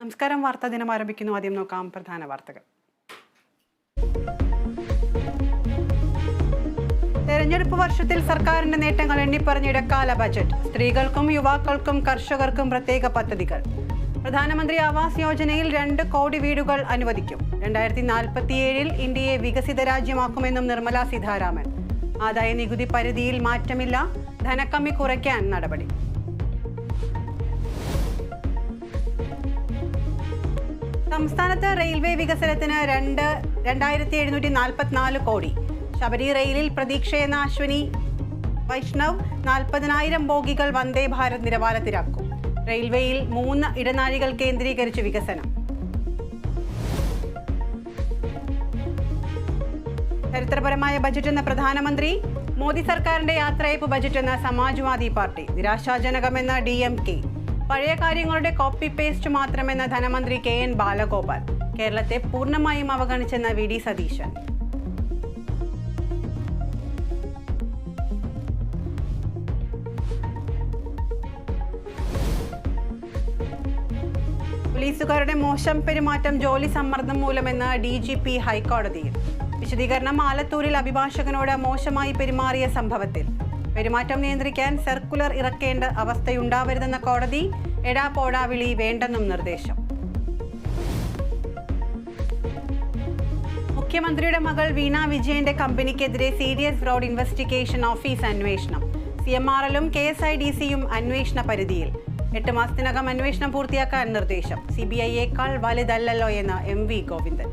നമസ്കാരം. വാർത്താ ദിനം ആരംഭിക്കുന്നു. ആദ്യം നോക്കാം പ്രധാന വാർത്തകൾ. തെരഞ്ഞെടുപ്പ് വർഷത്തിൽ സർക്കാരിന്റെ നേട്ടങ്ങൾ എണ്ണിപ്പറഞ്ഞ ഇടക്കാല ബജറ്റ്. സ്ത്രീകൾക്കും യുവാക്കൾക്കും കർഷകർക്കും പ്രത്യേക പദ്ധതികൾ. പ്രധാനമന്ത്രി ആവാസ് യോജനയിൽ 2 കോടി വീടുകൾ അനുവദിക്കും. 2047 ഇന്ത്യയെ വികസിത രാജ്യമാക്കുമെന്നും നിർമ്മല സീതാരാമൻ. ആദായ നികുതി പരിധിയിൽ മാറ്റമില്ല. ധനക്കമ്മി കുറയ്ക്കാൻ നടപടി. സംസ്ഥാനത്ത് റെയിൽവേ വികസനത്തിന് 2744 കോടി. ശബരി റെയിലിൽ പ്രതീക്ഷയെന്ന അശ്വനി വൈഷ്ണവ്. 40,000 ബോഗികൾ വന്ദേ ഭാരത് നിലവാരത്തിലാക്കും. റെയിൽവേയിൽ 3 ഇടനാഴികൾ കേന്ദ്രീകരിച്ച് വികസനം. ചരിത്രപരമായ ബജറ്റെന്ന പ്രധാനമന്ത്രി. മോദി സർക്കാരിന്റെ യാത്രയയപ്പ് ബജറ്റെന്ന് സമാജ്വാദി പാർട്ടി. നിരാശാജനകമെന്ന DMK. പഴയ കാര്യങ്ങളുടെ കോപ്പി പേസ്റ്റ് മാത്രമെന്ന ധനമന്ത്രി KN ബാലഗോപാൽ. കേരളത്തെ പൂർണ്ണമായും അവഗണിച്ചെന്ന VD സതീശൻ. പോലീസുകാരുടെ മോശം പെരുമാറ്റം ജോലി സമ്മർദ്ദം മൂലമെന്ന് DGP ഹൈക്കോടതിയിൽ. വിശദീകരണം. ആലത്തൂരിൽ അഭിഭാഷകനോട് മോശമായി പെരുമാറിയ സംഭവത്തിൽ പെരുമാറ്റം നിയന്ത്രിക്കാൻ സർക്കുലർ ഇറക്കേണ്ട അവസ്ഥയുണ്ടാവരുതെന്ന കോടതി. എടാ പോടാ വിളി വേണ്ടെന്നും നിർദ്ദേശം. മുഖ്യമന്ത്രിയുടെ മകൾ വീണ വിജയന്റെ കമ്പനിക്കെതിരെ സീരിയസ് ഫ്രോഡ് ഇൻവെസ്റ്റിഗേഷൻ ഓഫീസ് അന്വേഷണം. CMRL-ഉം KSIDC-യും അന്വേഷണ പരിധിയിൽ. 8 മാസത്തിനകം അന്വേഷണം പൂർത്തിയാക്കാൻ നിർദ്ദേശം. CBI-യേക്കാൾ വലുതല്ലല്ലോ എന്ന് MV ഗോവിന്ദൻ.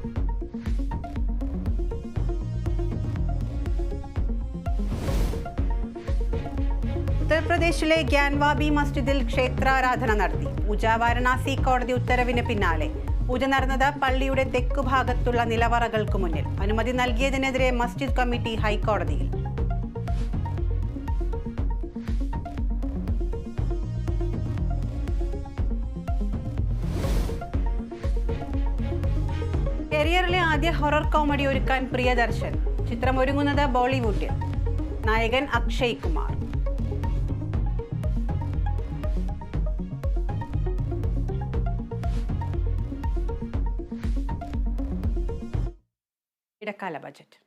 ഉത്തർപ്രദേശിലെ ഗ്യാൻവാബി മസ്ജിദിൽ ക്ഷേത്രാരാധന നടത്തി. പൂജ വാരണാസി കോടതി ഉത്തരവിന് പിന്നാലെ. പൂജ നടന്നത് പള്ളിയുടെ തെക്കുഭാഗത്തുള്ള നിലവറകൾക്ക് മുന്നിൽ. അനുമതി നൽകിയതിനെതിരെ മസ്ജിദ് കമ്മിറ്റി ഹൈക്കോടതിയിൽ. കരിയറിലെ ആദ്യ ഹൊറർ കോമഡി ഒരുക്കാൻ പ്രിയദർശൻ. ചിത്രം ഒരുങ്ങുന്നത് ബോളിവുഡിൽ. നായകൻ അക്ഷയ് കുമാർ. ഇടക്കാല ബജറ്റ്.